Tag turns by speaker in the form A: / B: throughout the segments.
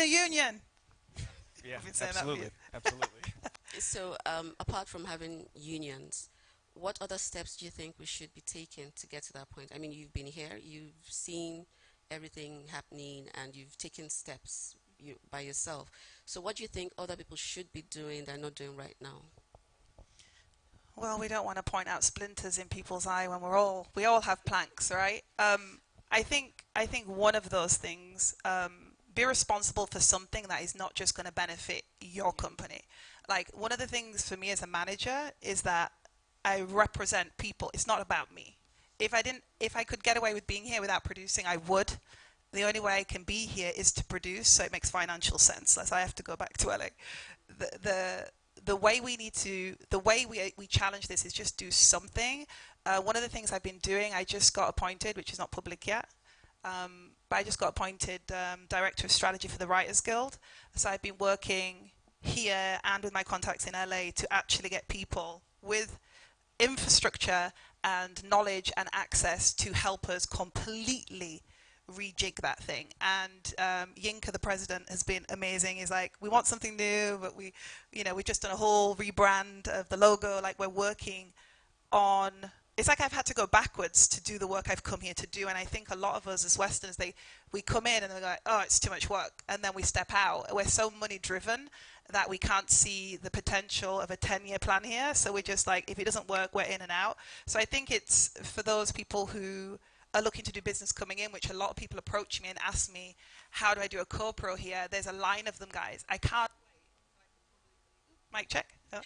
A: a union.
B: Yeah,
A: I've been saying that for
B: absolutely,
A: years.
B: absolutely.
C: So, apart from having unions, what other steps do you think we should be taking to get to that point? I mean, you've been here, you've seen everything happening, and you've taken steps by yourself. So, what do you think other people should be doing they're not doing right now?
A: Well, we don't want to point out splinters in people's eye when we all have planks, right? I think one of those things, be responsible for something that is not just going to benefit your company. Like one of the things for me as a manager is that I represent people. It's not about me. If I could get away with being here without producing, I would. The only way I can be here is to produce, so it makes financial sense. As I have to go back to LA. The the way we need to, the way we challenge this is just do something. One of the things I've been doing, I just got appointed, which is not public yet, but I just got appointed Director of Strategy for the Writers Guild. So I've been working here and with my contacts in LA to actually get people with infrastructure and knowledge and access to help us completely rejig that thing. And Yinka, the president, has been amazing. He's like, we want something new, but we've just done a whole rebrand of the logo. Like we're working on. It's like I've had to go backwards to do the work I've come here to do. And I think a lot of us as Westerners, we come in and we're like, oh, it's too much work, and then we step out. We're so money driven that we can't see the potential of a 10-year plan here. So we're just like, if it doesn't work, we're in and out. So I think it's for those people who are looking to do business coming in, which a lot of people approach me and ask me, how do I do a co-pro here? There's a line of them, guys. I can't mic check. I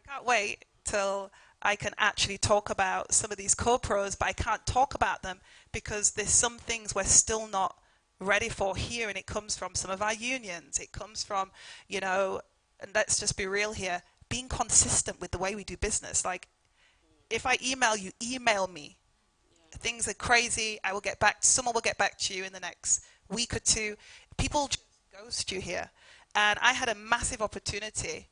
A: can't wait till I can actually talk about some of these co-pros, but I can't talk about them because there's some things we're still not ready for here, and it comes from some of our unions. It comes from, and let's just be real here, being consistent with the way we do business. Like, if I email you, email me. Things are crazy. Someone will get back to you in the next week or two. People just ghost you here. And I had a massive opportunity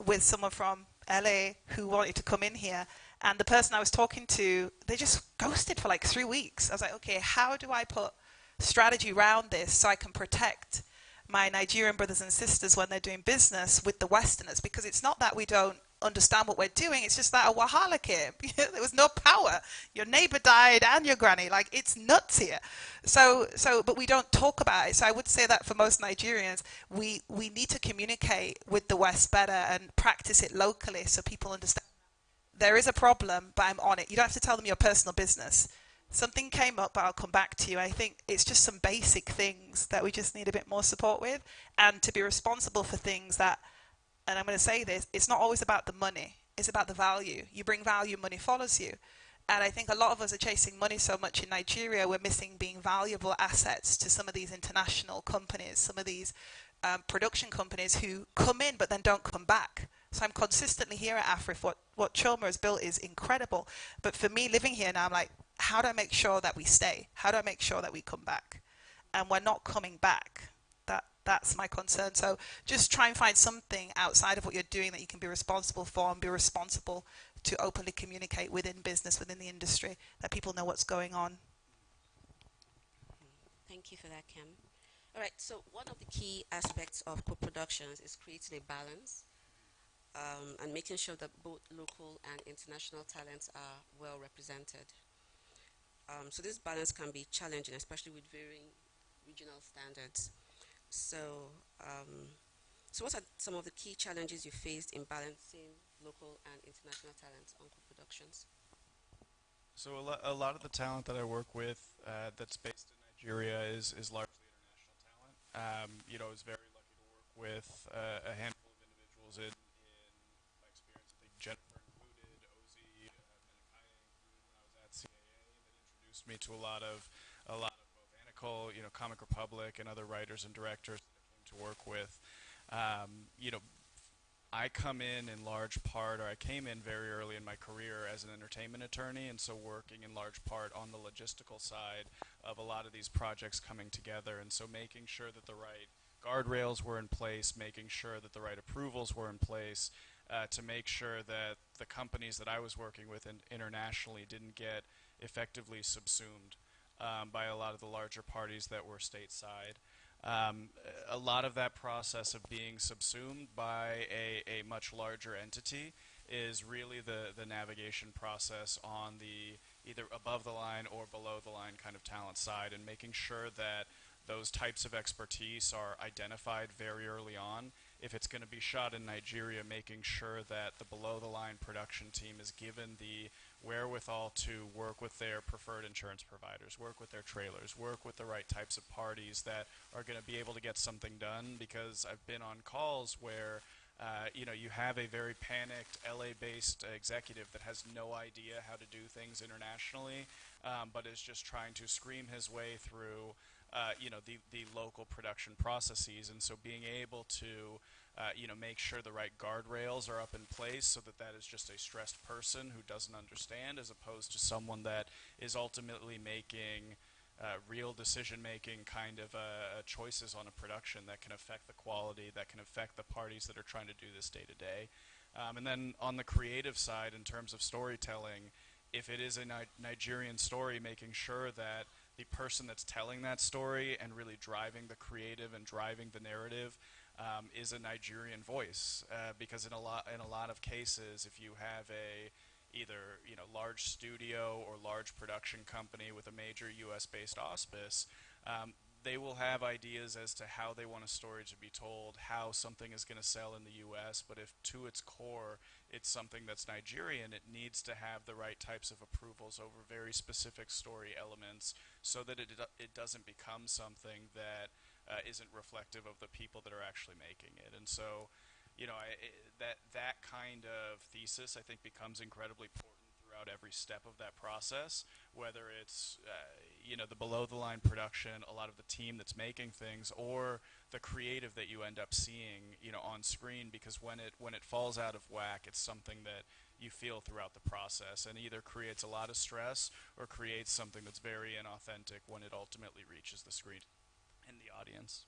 A: with someone from LA who wanted to come in here. And the person I was talking to, they just ghosted for like 3 weeks. I was like, okay, how do I put strategy around this so I can protect my Nigerian brothers and sisters when they're doing business with the Westerners? Because it's not that we don't understand what we're doing, it's just that a Wahala came. There was no power. Your neighbor died and your granny. Like, it's nuts here. But we don't talk about it. So I would say that for most Nigerians, we need to communicate with the West better and practice it locally so people understand there is a problem, but I'm on it. You don't have to tell them your personal business. Something came up, but I'll come back to you. I think it's just some basic things that we just need a bit more support with, and to be responsible for things that, and I'm going to say this, it's not always about the money. It's about the value. You bring value, money follows you. And I think a lot of us are chasing money so much in Nigeria, we're missing being valuable assets to some of these international companies, some of these production companies who come in but then don't come back. So I'm consistently here at Afriff. What Choma has built is incredible. But for me, living here now, I'm like, how do I make sure that we stay? How do I make sure that we come back? And we're not coming back. That's my concern. So just try and find something outside of what you're doing that you can be responsible for, and be responsible to openly communicate within business, within the industry, that people know what's going on.
C: Thank you for that, Kim. All right, so one of the key aspects of co-productions is creating a balance and making sure that both local and international talents are well represented. So this balance can be challenging, especially with varying regional standards. So, so what are some of the key challenges you faced in balancing local and international talents on co-productions?
B: So a lot of the talent that I work with that's based in Nigeria is largely international talent. I was very lucky to work with a handful of individuals in my experience. I think Jennifer included, Ozzy, Menakaya included when I was at CAA, that introduced me to a lot of both Anicle, Comic Republic, and other writers and directors that I came to work with. Um, you know, I come in large part, or I came in very early in my career as an entertainment attorney, and so working in large part on the logistical side of a lot of these projects coming together, and so making sure that the right guardrails were in place, making sure that the right approvals were in place, to make sure that the companies that I was working with internationally didn't get effectively subsumed by a lot of the larger parties that were stateside. Um, a lot of that process of being subsumed by a much larger entity is really the navigation process on the either above the line or below the line kind of talent side, and making sure that those types of expertise are identified very early on. If it's going to be shot in Nigeria, making sure that the below the line production team is given the wherewithal to work with their preferred insurance providers, work with their trailers, work with the right types of parties that are going to be able to get something done. Because I've been on calls where you have a very panicked LA-based executive that has no idea how to do things internationally, but is just trying to scream his way through, the local production processes. And so being able to, make sure the right guardrails are up in place so that that is just a stressed person who doesn't understand, as opposed to someone that is ultimately making real decision-making kind of choices on a production that can affect the quality, that can affect the parties that are trying to do this day to day. And then on the creative side, in terms of storytelling, if it is a Nigerian story, making sure that the person that's telling that story and really driving the creative and driving the narrative is a Nigerian voice, because in a lot of cases, if you have a either large studio or large production company with a major U.S. based auspice, they will have ideas as to how they want a story to be told, how something is going to sell in the U.S. But if to its core it's something that's Nigerian, it needs to have the right types of approvals over very specific story elements, so that it doesn't become something that isn't reflective of the people that are actually making it. And so, that kind of thesis, I think, becomes incredibly important throughout every step of that process, whether it's the below the line production, a lot of the team that's making things, or the creative that you end up seeing on screen. Because when it falls out of whack, it's something that you feel throughout the process, and either creates a lot of stress or creates something that's very inauthentic when it ultimately reaches the screen and the audience.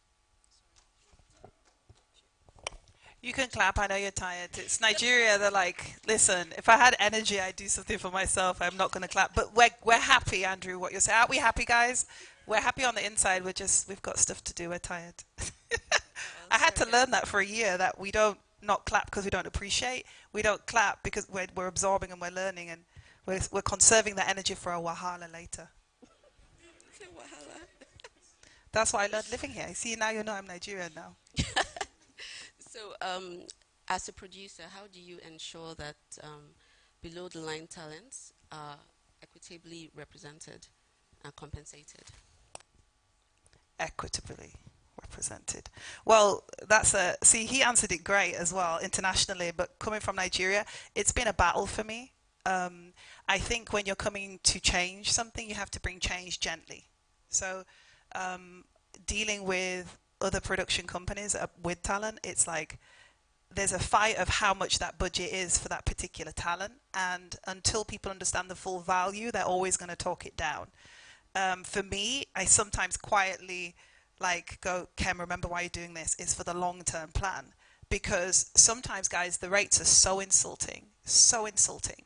A: You can clap. I know you're tired. It's Nigeria. They're like, listen, if I had energy, I'd do something for myself. I'm not going to clap. But we're happy, Andrew, what you're saying. Aren't we happy, guys? We're happy on the inside. We've got stuff to do. We're tired.
C: Oh,
A: I had
C: sorry,
A: to learn
C: guys.
A: that for a year, that we don't not clap because we don't appreciate. We don't clap because we're absorbing and we're learning, and we're conserving that energy for a wahala later.
C: Wahala.
A: That's why I learned living here. See, now you know I'm Nigerian now.
C: So, as a producer, how do you ensure that below the line talents are equitably represented and compensated?
A: Equitably represented. Well, see, he answered it great as well internationally, but coming from Nigeria, it's been a battle for me. I think when you're coming to change something, you have to bring change gently. So, dealing with other production companies with talent, it's like there's a fight of how much that budget is for that particular talent, and until people understand the full value, they're always going to talk it down. For me, I sometimes quietly go, Kem, remember why you're doing this. It's for the long-term plan. Because sometimes, guys, the rates are so insulting, so insulting.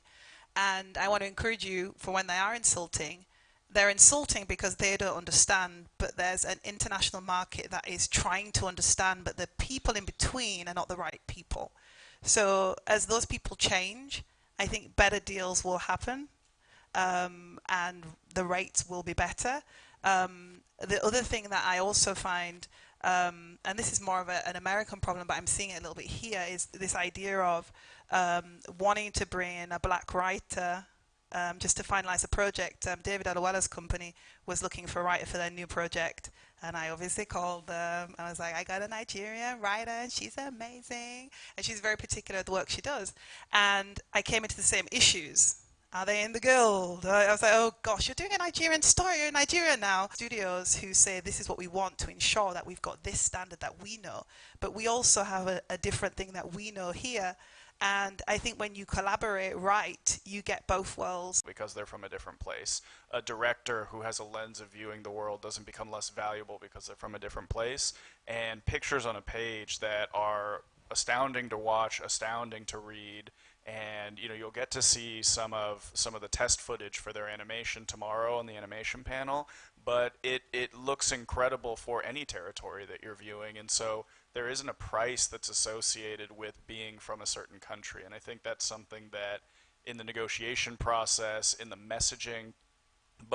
A: And I want to encourage you, for when they are insulting, they're insulting because they don't understand, but there's an international market that is trying to understand, but the people in between are not the right people. So as those people change, I think better deals will happen, and the rates will be better. The other thing that I also find, and this is more of an American problem, but I'm seeing it a little bit here, is this idea of wanting to bring in a black writer just to finalize a project. David Aluwala's company was looking for a writer for their new project, and I obviously called them. I was like, I got a Nigerian writer, and she's amazing, and she's very particular at the work she does. And I came into the same issues. Are they in the guild? I was like, oh gosh, you're doing a Nigerian story, you're in Nigeria now. Studios who say this is what we want to ensure that we've got this standard that we know, but we also have a different thing that we know here. And I think when you collaborate right, you get both worlds.
B: Because they're from a different place. A director who has a lens of viewing the world doesn't become less valuable because they're from a different place. And pictures on a page that are astounding to watch, astounding to read, and you'll get to see some of the test footage for their animation tomorrow on the animation panel. but it looks incredible for any territory that you're viewing. And so there isn't a price that's associated with being from a certain country. And I think that's something that in the negotiation process, in the messaging, both